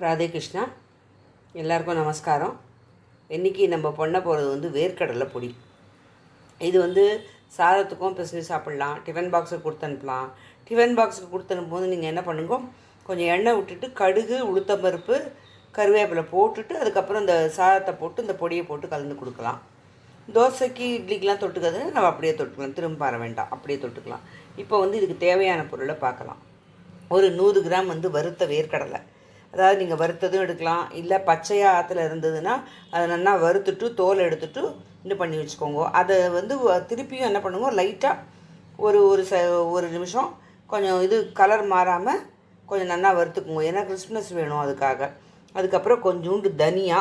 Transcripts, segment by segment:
ராதே கிருஷ்ணா. எல்லாருக்கும் நமஸ்காரம். இன்றைக்கி நம்ம பண்ண போகிறது வந்து வேர்க்கடலை பொடி. இது வந்து சாதத்துக்கும் பிசைஞ்சு சாப்பிட்லாம், டிஃபன் பாக்ஸுக்கு கொடுத்து அனுப்பலாம். டிஃபன் பாக்ஸுக்கு கொடுத்து அனுப்பும்போது நீங்கள் என்ன பண்ணுங்க, கொஞ்சம் எண்ணெய் விட்டுட்டு கடுகு, உளுத்தம்பருப்பு, கருவேப்பிலை போட்டுட்டு அதுக்கப்புறம் இந்த சாதத்தை போட்டு இந்த பொடியை போட்டு கலந்து கொடுக்கலாம். தோசைக்கு இட்லிக்கெலாம் தொட்டுக்கிறது நம்ம அப்படியே தொட்டுக்கலாம், திரும்ப பார வேண்டாம், அப்படியே தொட்டுக்கலாம். இப்போ வந்து இதுக்கு தேவையான பொருளை பார்க்கலாம். ஒரு 100 கிராம் வந்து வறுத்த வேர்க்கடலை, அதாவது நீங்கள் வறுத்ததும் எடுக்கலாம், இல்லை பச்சையாக ஆற்றுல இருந்ததுன்னா அதை நல்லா வறுத்துட்டு தோல் எடுத்துட்டு இது பண்ணி வச்சுக்கோங்க. அதை வந்து திருப்பியும் என்ன பண்ணுங்க, லைட்டாக ஒரு ஒரு ஒரு நிமிஷம் கொஞ்சம் இது கலர் மாறாமல் கொஞ்சம் நல்லா வறுத்துக்குங்க, ஏன்னா கிறிஸ்மஸ் வேணும் அதுக்காக. அதுக்கப்புறம் கொஞ்சோண்டு தனியா,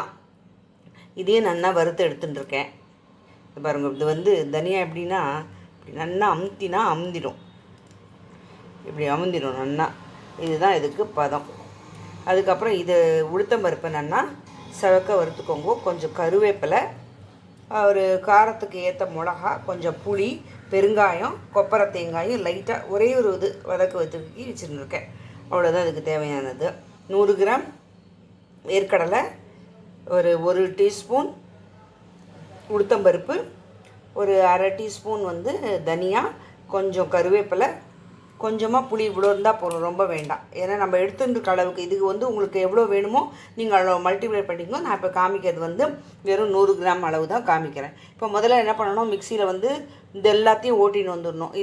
இதையும் நல்லா வறுத்து எடுத்துட்டுருக்கேன். பாருங்கள், இது வந்து தனியா எப்படின்னா இப்படி நல்லா அமுத்தினா அமுந்திடும், இப்படி அமுந்திடும் நல்லா. இதுதான் இதுக்கு பதம். அதுக்கப்புறம் இது உளுத்தம்பருப்பை நல்லா செவக்க வறுத்துக்கோங்க. கொஞ்சம் கருவேப்பிலை, ஒரு காரத்துக்கு ஏற்ற மிளகா, கொஞ்சம் புளி, பெருங்காயம், கொப்பரை தேங்காயும் லைட்டாக ஒரே ஒரு இது வதக்க வச்சுக்கி வச்சுருக்கேன். அவ்வளோதான் இதுக்கு தேவையானது. 100 கிராம் வேர்க்கடலை, ஒரு டீஸ்பூன் உளுத்தம்பருப்பு, ஒரு அரை டீஸ்பூன் வந்து தனியா, கொஞ்சம் கருவேப்பிலை, கொஞ்சமாக புளி. இவ்வளோ இருந்தால் போதும், ரொம்ப வேண்டாம். ஏன்னா நம்ம எடுத்துருக்க அளவுக்கு இதுக்கு வந்து உங்களுக்கு எவ்வளோ வேணுமோ நீங்கள் அவ்வளோ மல்டிப்ளை பண்ணிக்கோங்க. நான் இப்போ காமிக்கிறது வந்து வெறும் 100 கிராம் அளவு தான் காமிக்கிறேன். இப்போ முதல்ல என்ன பண்ணணும், மிக்சியில் வந்து இது எல்லாத்தையும் ஓட்டின்னு வந்துடணும்.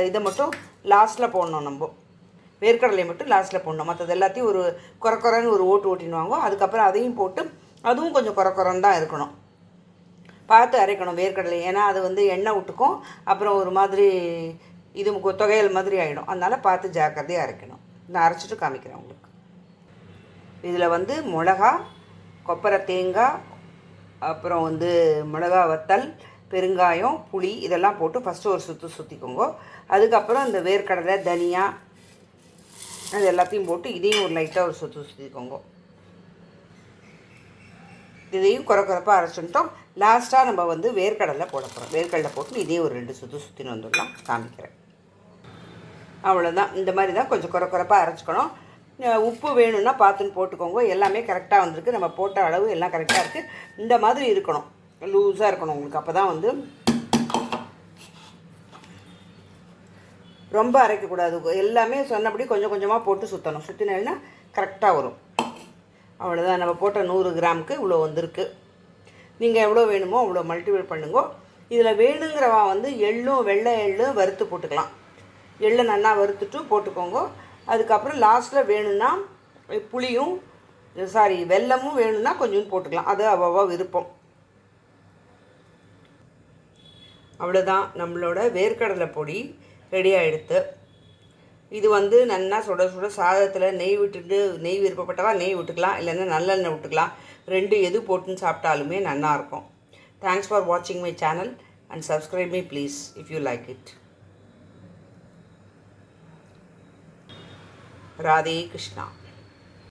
இதை மட்டும் லாஸ்ட்டில் போடணும், நம்ம வேர்க்கடலை மட்டும் லாஸ்ட்டில் போடணும். மற்றது எல்லாத்தையும் ஒரு குறக்குறன்னு ஒரு ஓட்டினுவாங்க. அதுக்கப்புறம் அதையும் போட்டு அதுவும் கொஞ்சம் குறக்குறன்னு தான் இருக்கணும், பார்த்து அரைக்கணும் வேர்க்கடலை. ஏன்னா அது வந்து எண்ணெய் விட்டுக்கும், அப்புறம் ஒரு மாதிரி இது தொகையல் மாதிரி ஆகிடும். அதனால் பார்த்து ஜாக்கிரதையாக அரைக்கணும். நான் அரைச்சிட்டு காமிக்கிறேன் உங்களுக்கு. இதில் வந்து மிளகா, கொப்பரை தேங்காய், அப்புறம் வந்து மிளகா வத்தல், பெருங்காயம், புளி இதெல்லாம் போட்டு ஃபஸ்ட்டு ஒரு சுற்றிக்கோங்க. அதுக்கப்புறம் இந்த வேர்க்கடலை, தனியா அது எல்லாத்தையும் போட்டு இதையும் ஒரு லைட்டாக ஒரு சுற்றிக்கோங்க. இதையும் குறப்பாக அரைச்சிட்டோம். லாஸ்ட்டாக நம்ம வந்து வேர்க்கடலை போட போகிறோம். வேர்க்கடலை போட்டு இதே ஒரு 2 சுற்றின்னு வந்துடலாம், காமிக்கிறேன். அவ்வளோதான். இந்த மாதிரி தான் கொஞ்சம் குறப்பாக அரைச்சிக்கணும். உப்பு வேணும்னா பார்த்துன்னு போட்டுக்கோங்க. எல்லாமே கரெக்டாக வந்திருக்கு, நம்ம போட்ட அளவு எல்லாம் கரெக்டாக இருக்குது. இந்த மாதிரி இருக்கணும், லூஸாக இருக்கணும் உங்களுக்கு. அப்போ தான் வந்து ரொம்ப அரைக்கக்கூடாது. எல்லாமே சொன்னபடி கொஞ்சம் கொஞ்சமாக போட்டு சுற்றணும். சுற்றினா கரெக்டாக வரும். அவ்வளோதான். நம்ம போட்ட 100 கிராமுக்கு இவ்வளோ வந்திருக்கு. நீங்கள் எவ்வளோ வேணுமோ அவ்வளோ மல்டிபிள் பண்ணுங்க. இதில் வேணுங்கிறவா வந்து எள்ளும், வெள்ளை எள்ளும் வறுத்து போட்டுக்கலாம். எள்ளை நல்லா வறுத்துட்டு போட்டுக்கோங்க. அதுக்கப்புறம் லாஸ்ட்டில் வேணும்னா புளியும் வெல்லமும் வேணும்னா கொஞ்சம் போட்டுக்கலாம். அது அவ்வளவா விருப்பம். அவ்வளோதான், நம்மளோட வேர்க்கடலை பொடி ரெடி ஆகிடுது. இது வந்து நல்லா சுட சுட சாதத்தில் நெய் விட்டுட்டு, நெய் விருப்பப்பட்டவா நெய் விட்டுக்கலாம், இல்லைன்னா நல்லெண்ணெய் விட்டுக்கலாம். 2 எது போட்டுன்னு சாப்பிட்டாலுமே நல்லாயிருக்கும். தேங்க்ஸ் ஃபார் வாட்சிங் my channel and subscribe me please if you like it. Radhe Krishna.